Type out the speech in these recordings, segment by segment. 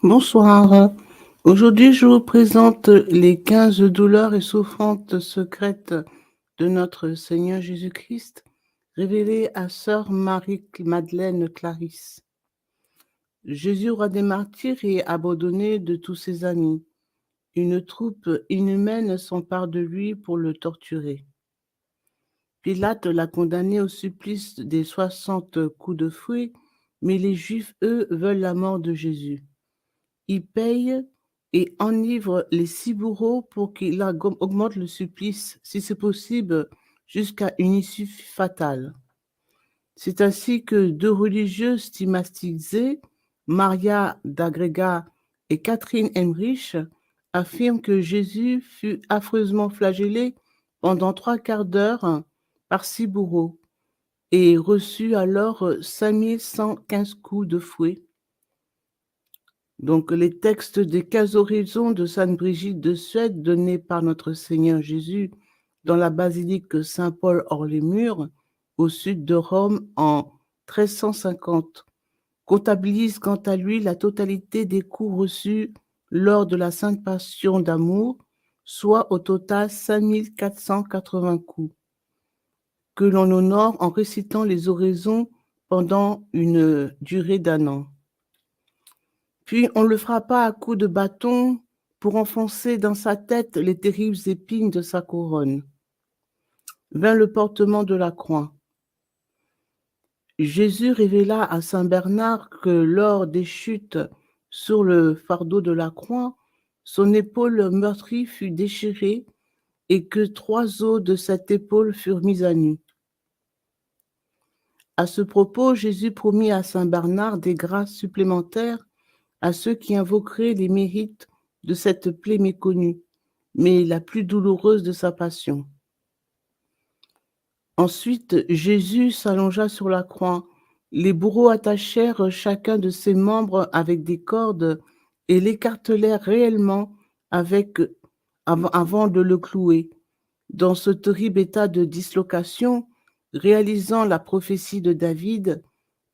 Bonsoir. Aujourd'hui, je vous présente les 15 douleurs et souffrances secrètes de notre Seigneur Jésus-Christ, révélées à Sœur Marie-Madeleine Clarisse. Jésus, roi des martyrs, est abandonné de tous ses amis. Une troupe inhumaine s'empare de lui pour le torturer. Pilate l'a condamné au supplice des 60 coups de fouet, mais les Juifs, eux, veulent la mort de Jésus. Il paye et enivre les 6 bourreaux pour qu'il augmente le supplice, si c'est possible, jusqu'à une issue fatale. C'est ainsi que 2 religieuses stigmatisées, Maria d'Agrega et Catherine Emmerich, affirment que Jésus fut affreusement flagellé pendant 3 quarts d'heure par 6 bourreaux et reçut alors 5115 coups de fouet. Donc, les textes des 15 oraisons de Sainte Brigitte de Suède donnés par notre Seigneur Jésus dans la basilique Saint-Paul hors les murs, au sud de Rome, en 1350, comptabilisent quant à lui la totalité des coups reçus lors de la Sainte Passion d'amour, soit au total 5480 coups, que l'on honore en récitant les oraisons pendant une durée d'1 an. Puis on le frappa à coups de bâton pour enfoncer dans sa tête les terribles épines de sa couronne. Vint le portement de la croix. Jésus révéla à saint Bernard que lors des chutes sur le fardeau de la croix, son épaule meurtrie fut déchirée et que 3 os de cette épaule furent mis à nu. À ce propos, Jésus promit à saint Bernard des grâces supplémentaires à ceux qui invoqueraient les mérites de cette plaie méconnue, mais la plus douloureuse de sa passion. Ensuite, Jésus s'allongea sur la croix. Les bourreaux attachèrent chacun de ses membres avec des cordes et l'écartelèrent réellement avant de le clouer. Dans ce terrible état de dislocation, réalisant la prophétie de David,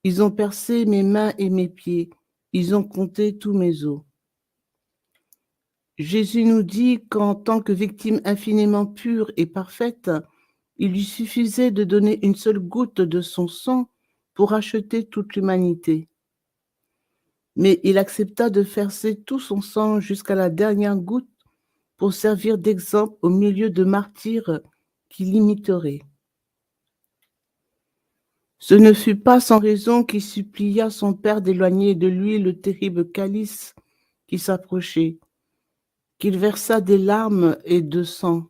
ils ont percé mes mains et mes pieds. Ils ont compté tous mes os. Jésus nous dit qu'en tant que victime infiniment pure et parfaite, il lui suffisait de donner une seule goutte de son sang pour racheter toute l'humanité. Mais il accepta de verser tout son sang jusqu'à la dernière goutte pour servir d'exemple au milieu de martyrs qui l'imiteraient. Ce ne fut pas sans raison qu'il supplia son Père d'éloigner de lui le terrible calice qui s'approchait, qu'il versa des larmes et de sang,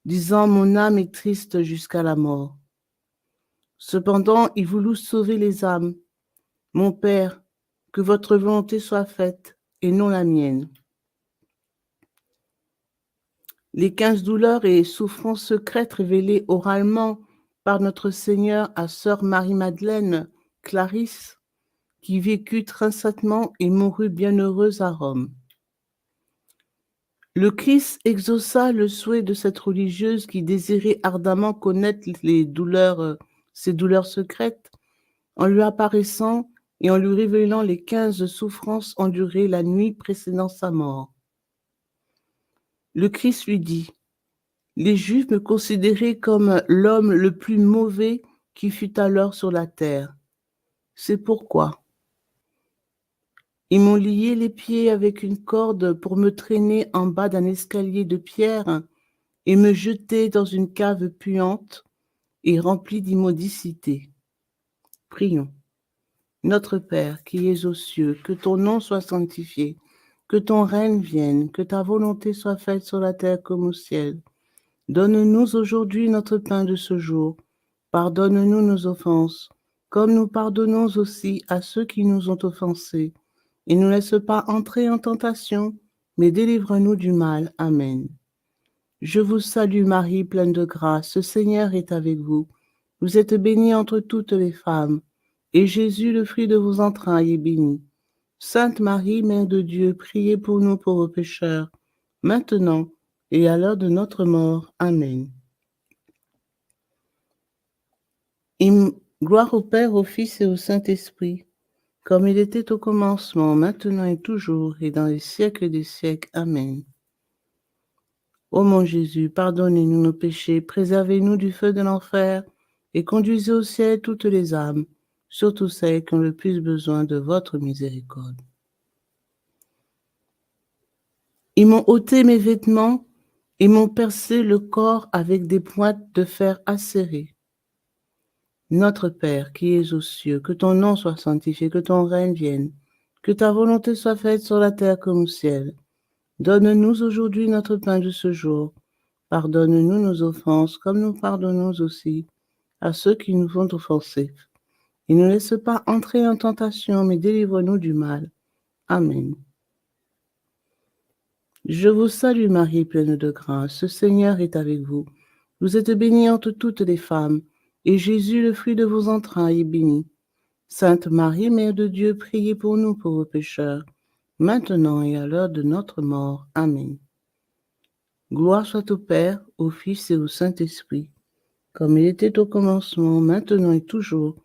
disant « Mon âme est triste jusqu'à la mort ». Cependant, il voulut sauver les âmes. « Mon Père, que votre volonté soit faite et non la mienne ». Les 15 douleurs et souffrances secrètes révélées oralement par notre Seigneur à Sœur Marie-Madeleine Clarisse, qui vécut trinstamment et mourut bienheureuse à Rome. Le Christ exauça le souhait de cette religieuse qui désirait ardemment connaître ses douleurs secrètes, en lui apparaissant et en lui révélant les 15 souffrances endurées la nuit précédant sa mort. Le Christ lui dit: les Juifs me considéraient comme l'homme le plus mauvais qui fut alors sur la terre. C'est pourquoi ils m'ont lié les pieds avec une corde pour me traîner en bas d'un escalier de pierre et me jeter dans une cave puante et remplie d'immodicité. Prions. Notre Père qui es aux cieux, que ton nom soit sanctifié, que ton règne vienne, que ta volonté soit faite sur la terre comme au ciel. Donne-nous aujourd'hui notre pain de ce jour. Pardonne-nous nos offenses, comme nous pardonnons aussi à ceux qui nous ont offensés. Et ne nous laisse pas entrer en tentation, mais délivre-nous du mal. Amen. Je vous salue Marie, pleine de grâce, le Seigneur est avec vous. Vous êtes bénie entre toutes les femmes, et Jésus, le fruit de vos entrailles, est béni. Sainte Marie, Mère de Dieu, priez pour nous pauvres pécheurs, maintenant et à l'heure de notre mort. Amen. Gloire au Père, au Fils et au Saint-Esprit, comme il était au commencement, maintenant et toujours, et dans les siècles des siècles. Amen. Ô mon Jésus, pardonnez-nous nos péchés, préservez-nous du feu de l'enfer, et conduisez au ciel toutes les âmes, surtout celles qui ont le plus besoin de votre miséricorde. Ils m'ont ôté mes vêtements et m'ont percé le corps avec des pointes de fer acérées. Notre Père qui es aux cieux, que ton nom soit sanctifié, que ton règne vienne, que ta volonté soit faite sur la terre comme au ciel. Donne-nous aujourd'hui notre pain de ce jour. Pardonne-nous nos offenses, comme nous pardonnons aussi à ceux qui nous ont offensés. Et ne laisse pas entrer en tentation, mais délivre-nous du mal. Amen. Je vous salue Marie, pleine de grâce, le Seigneur est avec vous. Vous êtes bénie entre toutes les femmes, et Jésus, le fruit de vos entrailles, est béni. Sainte Marie, Mère de Dieu, priez pour nous pauvres pécheurs, maintenant et à l'heure de notre mort. Amen. Gloire soit au Père, au Fils et au Saint-Esprit, comme il était au commencement, maintenant et toujours,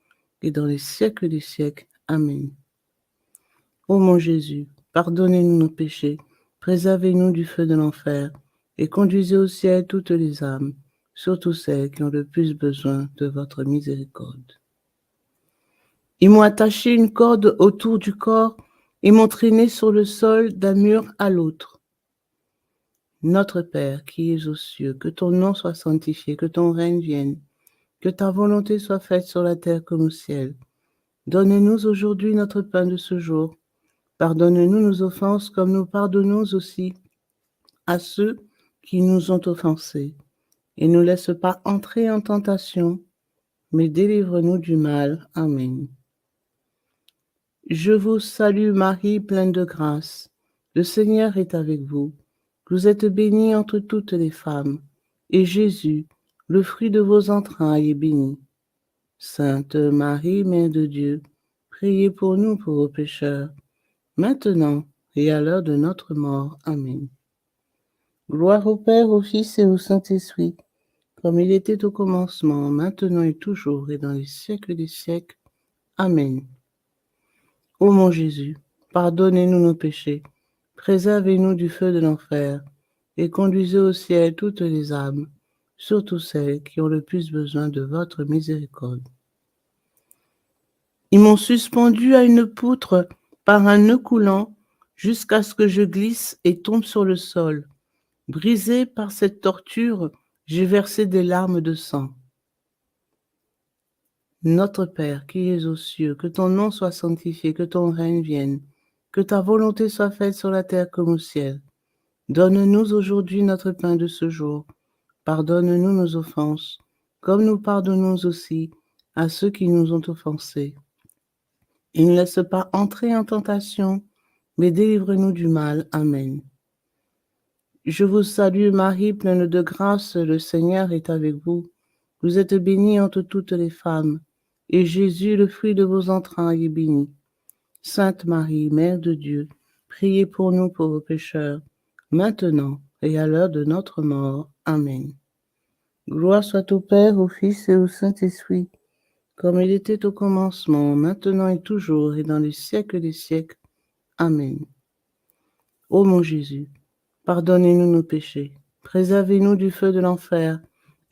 et dans les siècles des siècles. Amen. Ô mon Jésus, pardonnez-nous nos péchés, préservez-nous du feu de l'enfer, et conduisez au ciel toutes les âmes, surtout celles qui ont le plus besoin de votre miséricorde. Ils m'ont attaché une corde autour du corps et m'ont traîné sur le sol d'un mur à l'autre. Notre Père qui es aux cieux, que ton nom soit sanctifié, que ton règne vienne, que ta volonté soit faite sur la terre comme au ciel. Donne-nous aujourd'hui notre pain de ce jour. Pardonne-nous nos offenses comme nous pardonnons aussi à ceux qui nous ont offensés. Et ne nous laisse pas entrer en tentation, mais délivre-nous du mal. Amen. Je vous salue Marie, pleine de grâce. Le Seigneur est avec vous. Vous êtes bénie entre toutes les femmes, et Jésus, le fruit de vos entrailles, est béni. Sainte Marie, Mère de Dieu, priez pour nous pauvres pécheurs, maintenant et à l'heure de notre mort. Amen. Gloire au Père, au Fils et au Saint-Esprit, comme il était au commencement, maintenant et toujours, et dans les siècles des siècles. Amen. Ô mon Jésus, pardonnez-nous nos péchés, préservez-nous du feu de l'enfer, et conduisez au ciel toutes les âmes, surtout celles qui ont le plus besoin de votre miséricorde. Ils m'ont suspendu à une poutre par un nœud coulant jusqu'à ce que je glisse et tombe sur le sol. Brisé par cette torture, j'ai versé des larmes de sang. Notre Père qui es aux cieux, que ton nom soit sanctifié, que ton règne vienne, que ta volonté soit faite sur la terre comme au ciel. Donne-nous aujourd'hui notre pain de ce jour. Pardonne-nous nos offenses, comme nous pardonnons aussi à ceux qui nous ont offensés. Et ne laisse pas entrer en tentation, mais délivre-nous du mal. Amen. Je vous salue Marie, pleine de grâce, le Seigneur est avec vous. Vous êtes bénie entre toutes les femmes, et Jésus, le fruit de vos entrailles, est béni. Sainte Marie, Mère de Dieu, priez pour nous pauvres pécheurs, maintenant et à l'heure de notre mort. Amen. Gloire soit au Père, au Fils et au Saint-Esprit, comme il était au commencement, maintenant et toujours, et dans les siècles des siècles. Amen. Ô mon Jésus, pardonnez-nous nos péchés, préservez-nous du feu de l'enfer,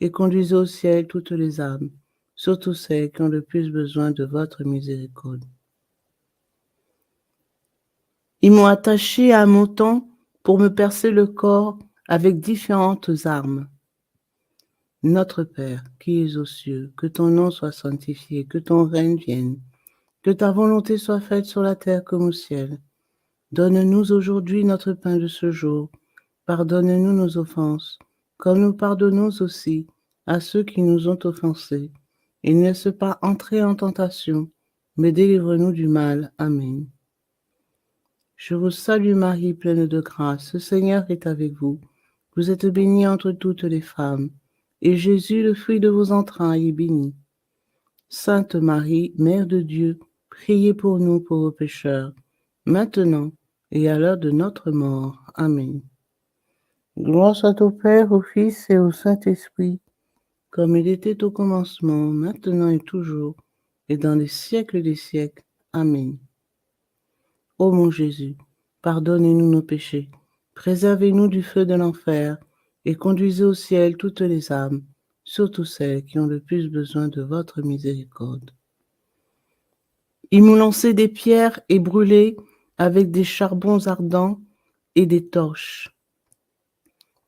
et conduisez au ciel toutes les âmes, surtout celles qui ont le plus besoin de votre miséricorde. Ils m'ont attaché à un mouton pour me percer le corps avec différentes armes. Notre Père, qui es aux cieux, que ton nom soit sanctifié, que ton règne vienne, que ta volonté soit faite sur la terre comme au ciel. Donne-nous aujourd'hui notre pain de ce jour. Pardonne-nous nos offenses, comme nous pardonnons aussi à ceux qui nous ont offensés. Et ne laisse pas entrer en tentation, mais délivre-nous du mal. Amen. Je vous salue Marie, pleine de grâce, le Seigneur est avec vous. Vous êtes bénie entre toutes les femmes, et Jésus, le fruit de vos entrailles, est béni. Sainte Marie, Mère de Dieu, priez pour nous pauvres pécheurs, maintenant et à l'heure de notre mort. Amen. Gloire soit au Père, au Fils et au Saint-Esprit, comme il était au commencement, maintenant et toujours, et dans les siècles des siècles. Amen. Ô mon Jésus, pardonnez-nous nos péchés, préservez-nous du feu de l'enfer, et conduisez au ciel toutes les âmes, surtout celles qui ont le plus besoin de votre miséricorde. Ils m'ont lancé des pierres et brûlé avec des charbons ardents et des torches.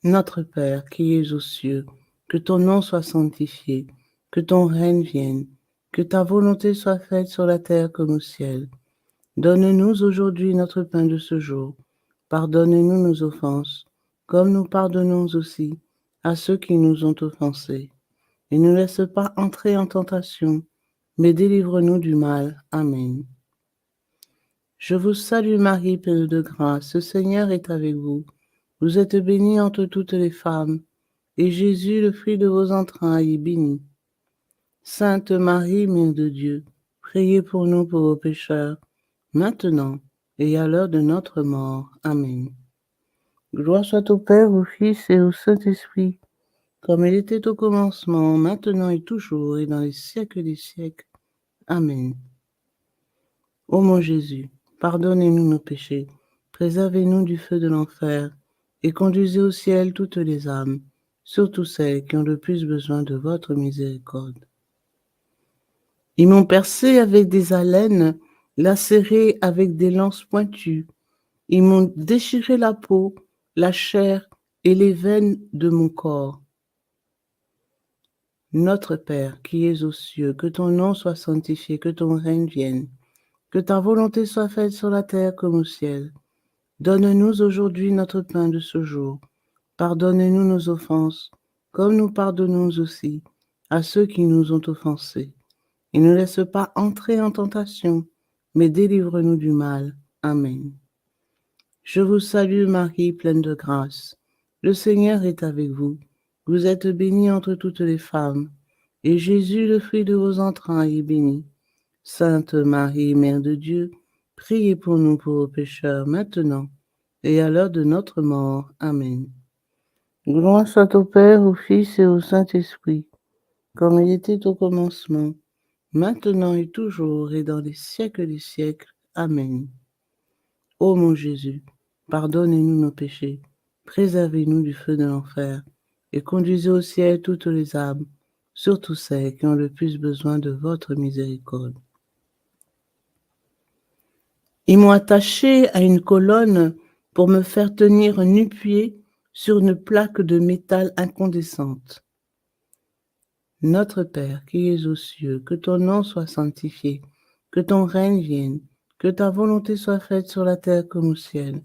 Notre Père qui es aux cieux, que ton nom soit sanctifié, que ton règne vienne, que ta volonté soit faite sur la terre comme au ciel. Donne-nous aujourd'hui notre pain de ce jour. Pardonne-nous nos offenses, comme nous pardonnons aussi à ceux qui nous ont offensés. Et ne laisse pas entrer en tentation, mais délivre-nous du mal. Amen. Je vous salue Marie, pleine de grâce, le Seigneur est avec vous. Vous êtes bénie entre toutes les femmes, et Jésus, le fruit de vos entrailles, est béni. Sainte Marie, Mère de Dieu, priez pour nous pauvres pécheurs, maintenant et à l'heure de notre mort. Amen. Gloire soit au Père, au Fils et au Saint-Esprit, comme il était au commencement, maintenant et toujours, et dans les siècles des siècles. Amen. Ô mon Jésus, pardonnez-nous nos péchés, préservez-nous du feu de l'enfer, et conduisez au ciel toutes les âmes, surtout celles qui ont le plus besoin de votre miséricorde. Ils m'ont percé avec des alênes, lacéré avec des lances pointues. Ils m'ont déchiré la peau, la chair et les veines de mon corps. Notre Père, qui es aux cieux, que ton nom soit sanctifié, que ton règne vienne, que ta volonté soit faite sur la terre comme au ciel. Donne-nous aujourd'hui notre pain de ce jour. Pardonne-nous nos offenses, comme nous pardonnons aussi à ceux qui nous ont offensés. Et ne laisse pas entrer en tentation, mais délivre-nous du mal. Amen. Je vous salue Marie, pleine de grâce. Le Seigneur est avec vous. Vous êtes bénie entre toutes les femmes, et Jésus, le fruit de vos entrailles, est béni. Sainte Marie, Mère de Dieu, priez pour nous pauvres pécheurs, maintenant et à l'heure de notre mort. Amen. Gloire soit au Père, au Fils et au Saint-Esprit, comme il était au commencement, maintenant et toujours, et dans les siècles des siècles. Amen. Ô mon Jésus, pardonnez-nous nos péchés, préservez-nous du feu de l'enfer, et conduisez au ciel toutes les âmes, surtout celles qui ont le plus besoin de votre miséricorde. Ils m'ont attaché à une colonne pour me faire tenir nu-pieds sur une plaque de métal incandescente. Notre Père qui es aux cieux, que ton nom soit sanctifié, que ton règne vienne, que ta volonté soit faite sur la terre comme au ciel.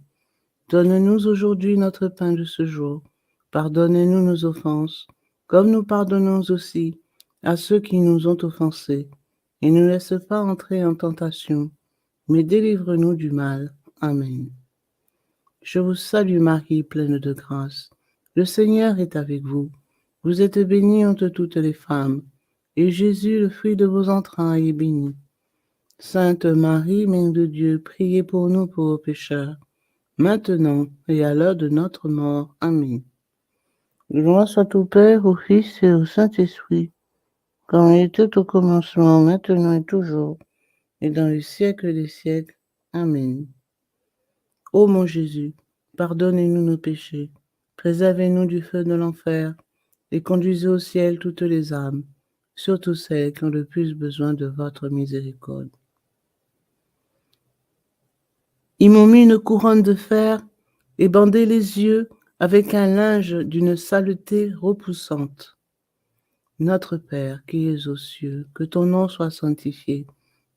Donne-nous aujourd'hui notre pain de ce jour. Pardonne-nous nos offenses, comme nous pardonnons aussi à ceux qui nous ont offensés. Et ne laisse pas entrer en tentation, mais délivre-nous du mal. Amen. Je vous salue Marie, pleine de grâce. Le Seigneur est avec vous. Vous êtes bénie entre toutes les femmes, et Jésus, le fruit de vos entrailles, est béni. Sainte Marie, Mère de Dieu, priez pour nous pauvres pécheurs, maintenant et à l'heure de notre mort. Amen. Gloire soit au Père, au Fils et au Saint-Esprit, comme il était au commencement, maintenant et toujours, et dans les siècles des siècles. Amen. Ô mon Jésus, pardonnez-nous nos péchés, préservez-nous du feu de l'enfer, et conduisez au ciel toutes les âmes, surtout celles qui ont le plus besoin de votre miséricorde. Ils m'ont mis une couronne de fer et bandé les yeux avec un linge d'une saleté repoussante. Notre Père qui es aux cieux, que ton nom soit sanctifié,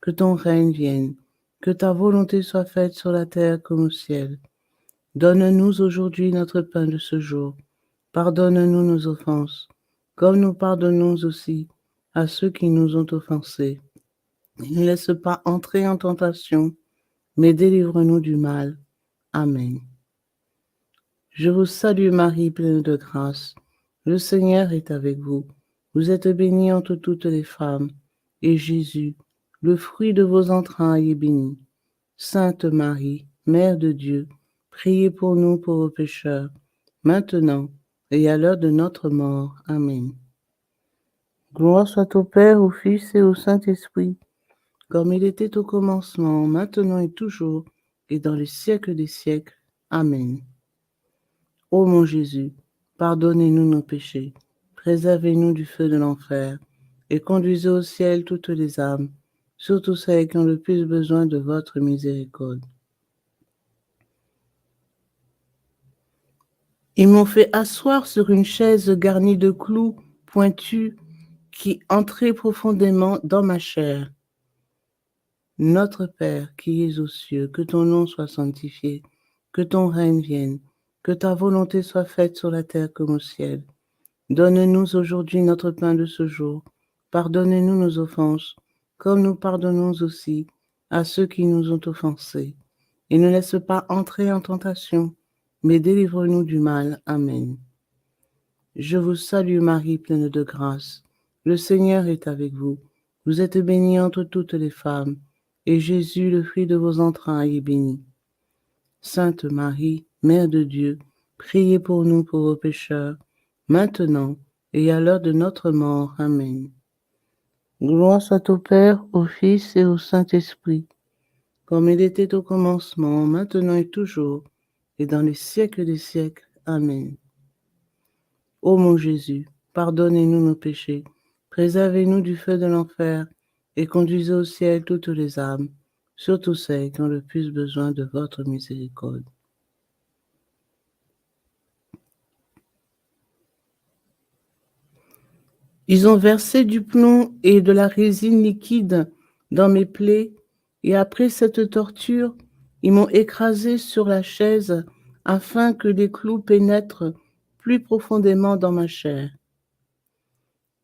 que ton règne vienne, que ta volonté soit faite sur la terre comme au ciel. Donne-nous aujourd'hui notre pain de ce jour. Pardonne-nous nos offenses, comme nous pardonnons aussi à ceux qui nous ont offensés. Ne laisse pas entrer en tentation, mais délivre-nous du mal. Amen. Je vous salue Marie, pleine de grâce. Le Seigneur est avec vous. Vous êtes bénie entre toutes les femmes, et Jésus, le fruit de vos entrailles, est béni. Sainte Marie, Mère de Dieu, priez pour nous pauvres pécheurs, maintenant et à l'heure de notre mort. Amen. Gloire soit au Père, au Fils et au Saint-Esprit, comme il était au commencement, maintenant et toujours, et dans les siècles des siècles. Amen. Ô mon Jésus, pardonnez-nous nos péchés, préservez-nous du feu de l'enfer, et conduisez au ciel toutes les âmes, surtout celles qui ont le plus besoin de votre miséricorde. Ils m'ont fait asseoir sur une chaise garnie de clous pointus qui entraient profondément dans ma chair. Notre Père qui es aux cieux, que ton nom soit sanctifié, que ton règne vienne, que ta volonté soit faite sur la terre comme au ciel. Donne-nous aujourd'hui notre pain de ce jour. Pardonnez-nous nos offenses, comme nous pardonnons aussi à ceux qui nous ont offensés. Et ne laisse pas entrer en tentation, mais délivre-nous du mal. Amen. Je vous salue Marie, pleine de grâce. Le Seigneur est avec vous. Vous êtes bénie entre toutes les femmes, et Jésus, le fruit de vos entrailles, est béni. Sainte Marie, Mère de Dieu, priez pour nous pauvres pécheurs, maintenant et à l'heure de notre mort. Amen. Gloire soit au Père, au Fils et au Saint-Esprit, comme il était au commencement, maintenant et toujours, et dans les siècles des siècles. Amen. Ô mon Jésus, pardonnez-nous nos péchés, préservez-nous du feu de l'enfer, et conduisez au ciel toutes les âmes, surtout celles qui ont le plus besoin de votre miséricorde. Ils ont versé du plomb et de la résine liquide dans mes plaies, et après cette torture, ils m'ont écrasé sur la chaise afin que les clous pénètrent plus profondément dans ma chair.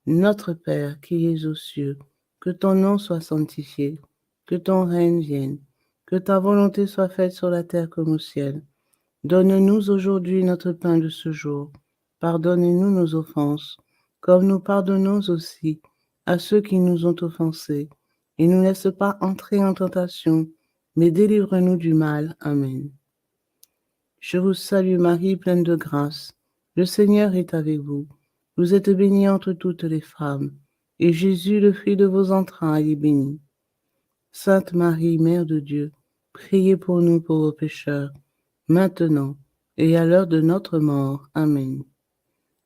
Notre Père qui es aux cieux, que ton nom soit sanctifié, que ton règne vienne, que ta volonté soit faite sur la terre comme au ciel. Donne-nous aujourd'hui notre pain de ce jour. Pardonnez-nous nos offenses, comme nous pardonnons aussi à ceux qui nous ont offensés. Et ne nous laisse pas entrer en tentation, mais délivre-nous du mal. Amen. Je vous salue Marie, pleine de grâce. Le Seigneur est avec vous. Vous êtes bénie entre toutes les femmes, et Jésus, le fruit de vos entrailles, est béni. Sainte Marie, Mère de Dieu, priez pour nous pauvres pécheurs, maintenant et à l'heure de notre mort. Amen.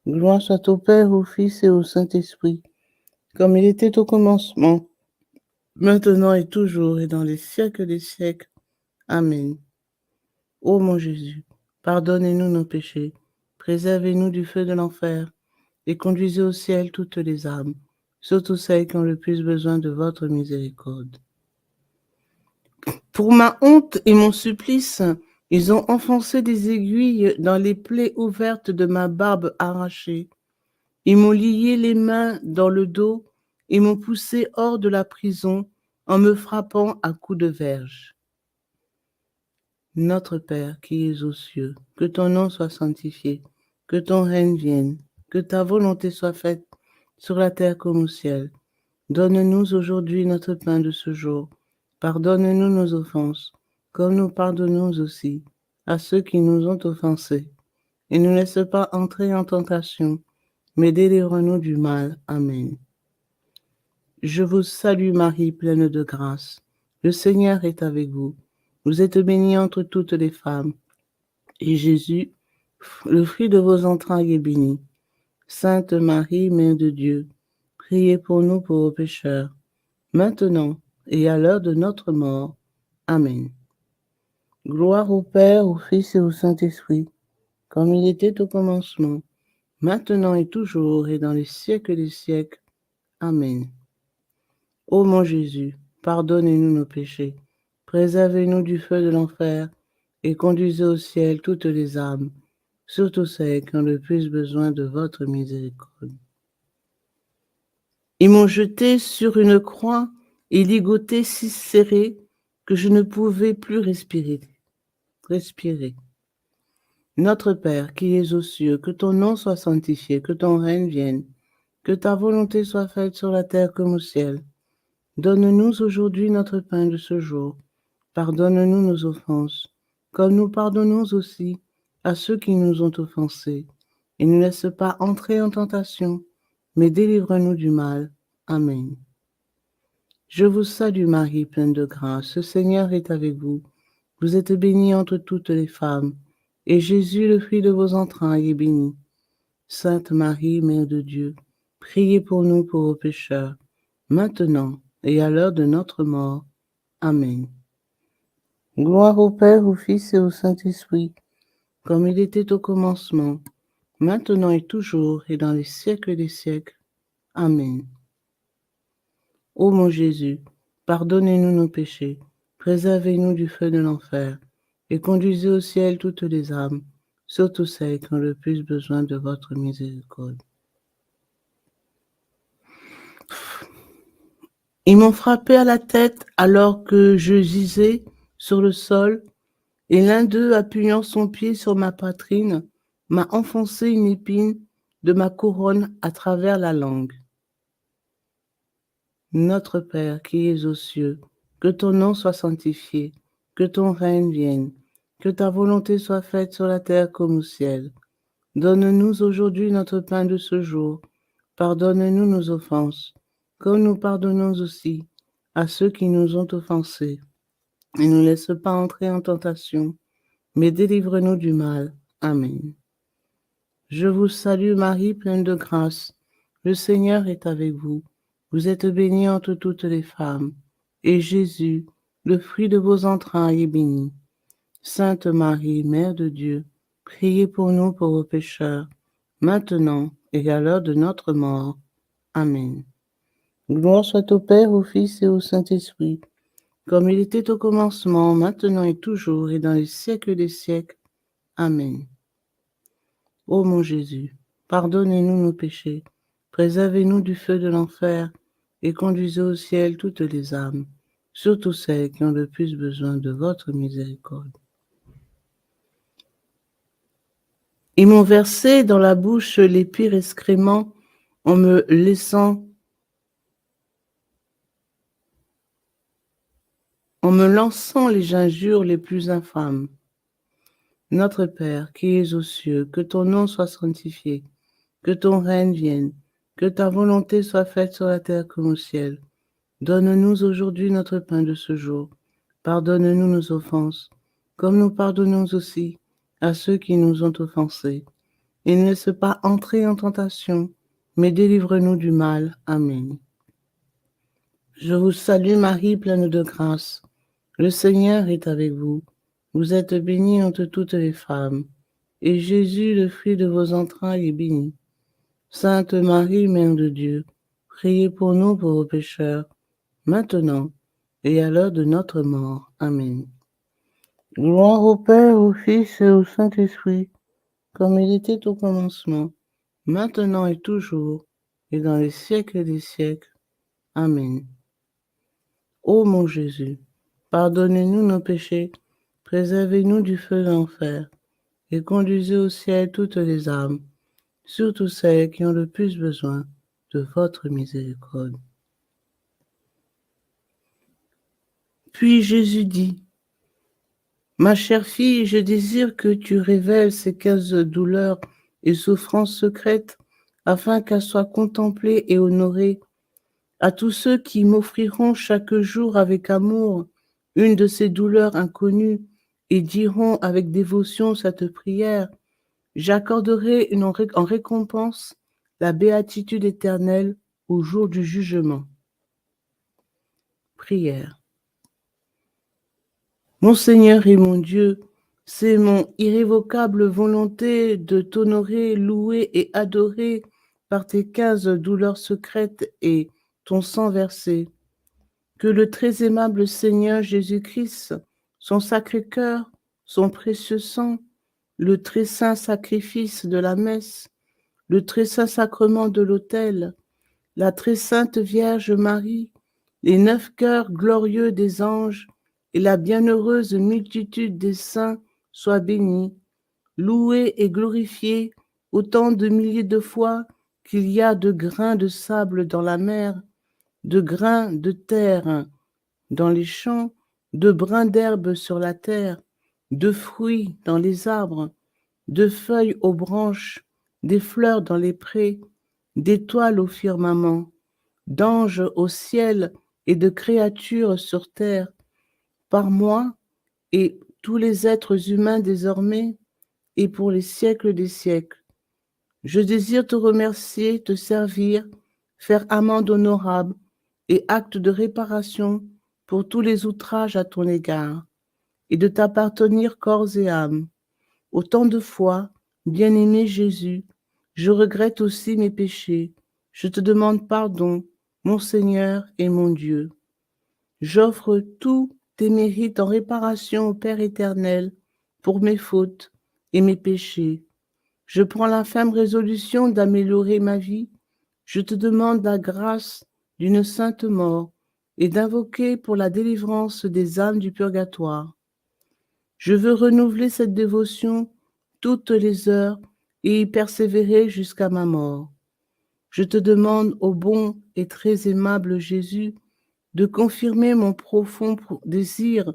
Gloire soit au Père, au Fils et au Saint-Esprit, comme il était au commencement, maintenant et toujours, et dans les siècles des siècles. Amen. Ô mon Jésus, pardonnez-nous nos péchés, préservez-nous du feu de l'enfer, et conduisez au ciel toutes les âmes, surtout celles qui ont le plus besoin de votre miséricorde. Pour ma honte et mon supplice, ils ont enfoncé des aiguilles dans les plaies ouvertes de ma barbe arrachée. Ils m'ont lié les mains dans le dos et m'ont poussé hors de la prison en me frappant à coups de verge. Notre Père qui es aux cieux, que ton nom soit sanctifié, que ton règne vienne, que ta volonté soit faite sur la terre comme au ciel. Donne-nous aujourd'hui notre pain de ce jour. Pardonne-nous nos offenses, comme nous pardonnons aussi à ceux qui nous ont offensés. Et ne laisse pas entrer en tentation, mais délivre-nous du mal. Amen. Je vous salue Marie, pleine de grâce. Le Seigneur est avec vous. Vous êtes bénie entre toutes les femmes, Et Jésus, le fruit de vos entrailles, est béni. Sainte Marie, Mère de Dieu, priez pour nous pauvres pécheurs, maintenant et à l'heure de notre mort. Amen. Gloire au Père, au Fils et au Saint-Esprit, comme il était au commencement, maintenant et toujours, et dans les siècles des siècles. Amen. Ô mon Jésus, pardonnez-nous nos péchés, préservez-nous du feu de l'enfer, et conduisez au ciel toutes les âmes, surtout celles qui ont le plus besoin de votre miséricorde. Ils m'ont jeté sur une croix et ligoté si serré que je ne pouvais plus respirer. Notre Père qui es aux cieux, que ton nom soit sanctifié, que ton règne vienne, que ta volonté soit faite sur la terre comme au ciel. Donne-nous aujourd'hui notre pain de ce jour. Pardonne-nous nos offenses, comme nous pardonnons aussi à ceux qui nous ont offensés. Et ne laisse pas entrer en tentation, mais délivre-nous du mal. Amen. Je vous salue Marie, pleine de grâce, le Seigneur est avec vous. Vous êtes bénie entre toutes les femmes, et Jésus, le fruit de vos entrailles, est béni. Sainte Marie, Mère de Dieu, priez pour nous pauvres pécheurs, maintenant et à l'heure de notre mort. Amen. Gloire au Père, au Fils et au Saint-Esprit, comme il était au commencement, maintenant et toujours, et dans les siècles des siècles. Amen. Ô mon Jésus, pardonnez-nous nos péchés, préservez-nous du feu de l'enfer, et conduisez au ciel toutes les âmes, surtout celles qui ont le plus besoin de votre miséricorde. Ils m'ont frappé à la tête alors que je gisais sur le sol, et l'un d'eux, appuyant son pied sur ma poitrine, m'a enfoncé une épine de ma couronne à travers la langue. Notre Père qui es aux cieux, que ton nom soit sanctifié, que ton règne vienne, que ta volonté soit faite sur la terre comme au ciel. Donne-nous aujourd'hui notre pain de ce jour. Pardonne-nous nos offenses, comme nous pardonnons aussi à ceux qui nous ont offensés. Et ne nous laisse pas entrer en tentation, mais délivre-nous du mal. Amen. Je vous salue Marie, pleine de grâce. Le Seigneur est avec vous. Vous êtes bénie entre toutes les femmes, et Jésus, le fruit de vos entrailles, est béni. Sainte Marie, Mère de Dieu, priez pour nous pauvres pécheurs, maintenant et à l'heure de notre mort. Amen. Gloire soit au Père, au Fils et au Saint-Esprit, comme il était au commencement, maintenant et toujours, et dans les siècles des siècles. Amen. Ô mon Jésus, pardonnez-nous nos péchés, préservez-nous du feu de l'enfer, et conduisez au ciel toutes les âmes, surtout celles qui ont le plus besoin de votre miséricorde. Ils m'ont versé dans la bouche les pires excréments en me lançant les injures les plus infâmes. Notre Père, qui es aux cieux, que ton nom soit sanctifié, que ton règne vienne, que ta volonté soit faite sur la terre comme au ciel. Donne-nous aujourd'hui notre pain de ce jour. Pardonne-nous nos offenses, comme nous pardonnons aussi à ceux qui nous ont offensés. Et ne laisse pas entrer en tentation, mais délivre-nous du mal. Amen. Je vous salue Marie, pleine de grâce. Le Seigneur est avec vous. Vous êtes bénie entre toutes les femmes, et Jésus, le fruit de vos entrailles, est béni. Sainte Marie, Mère de Dieu, priez pour nous pauvres pécheurs, maintenant et à l'heure de notre mort. Amen. Gloire au Père, au Fils et au Saint-Esprit, comme il était au commencement, maintenant et toujours, et dans les siècles des siècles. Amen. Ô mon Jésus, pardonnez-nous nos péchés, préservez-nous du feu de l'enfer, et conduisez au ciel toutes les âmes, surtout celles qui ont le plus besoin de votre miséricorde. Puis Jésus dit, ma chère fille, je désire que tu révèles ces 15 douleurs et souffrances secrètes, afin qu'elles soient contemplées et honorées à tous ceux qui m'offriront chaque jour avec amour une de ces douleurs inconnues et diront avec dévotion cette prière, j'accorderai en récompense la béatitude éternelle au jour du jugement. Prière. Mon Seigneur et mon Dieu, c'est mon irrévocable volonté de t'honorer, louer et adorer par tes 15 douleurs secrètes et ton sang versé, que le très aimable Seigneur Jésus-Christ, son sacré-cœur, son précieux sang, le très saint sacrifice de la messe, le très saint sacrement de l'autel, la très sainte Vierge Marie, les 9 cœurs glorieux des anges et la bienheureuse multitude des saints soient bénis, loués et glorifiés autant de milliers de fois qu'il y a de grains de sable dans la mer, de grains de terre dans les champs, de brins d'herbe sur la terre, de fruits dans les arbres, de feuilles aux branches, des fleurs dans les prés, d'étoiles au firmament, d'anges au ciel et de créatures sur terre, par moi et tous les êtres humains désormais et pour les siècles des siècles. Je désire te remercier, te servir, faire amende honorable et acte de réparation pour tous les outrages à ton égard, et de t'appartenir corps et âme. Autant de fois, bien-aimé Jésus, je regrette aussi mes péchés. Je te demande pardon, mon Seigneur et mon Dieu. J'offre tous tes mérites en réparation au Père éternel pour mes fautes et mes péchés. Je prends la ferme résolution d'améliorer ma vie. Je te demande la grâce d'une sainte mort et d'invoquer pour la délivrance des âmes du purgatoire. Je veux renouveler cette dévotion toutes les heures et y persévérer jusqu'à ma mort. Je te demande, ô bon et très aimable Jésus, de confirmer mon profond désir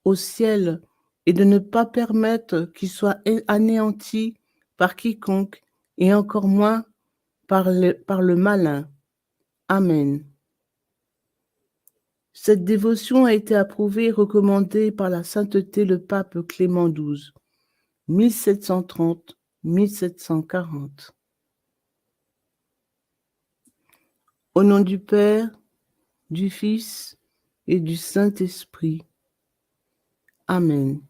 au ciel et de ne pas permettre qu'il soit anéanti par quiconque et encore moins par le malin. Amen. Cette dévotion a été approuvée et recommandée par la sainteté le pape Clément XII, 1730-1740. Au nom du Père, du Fils et du Saint-Esprit. Amen.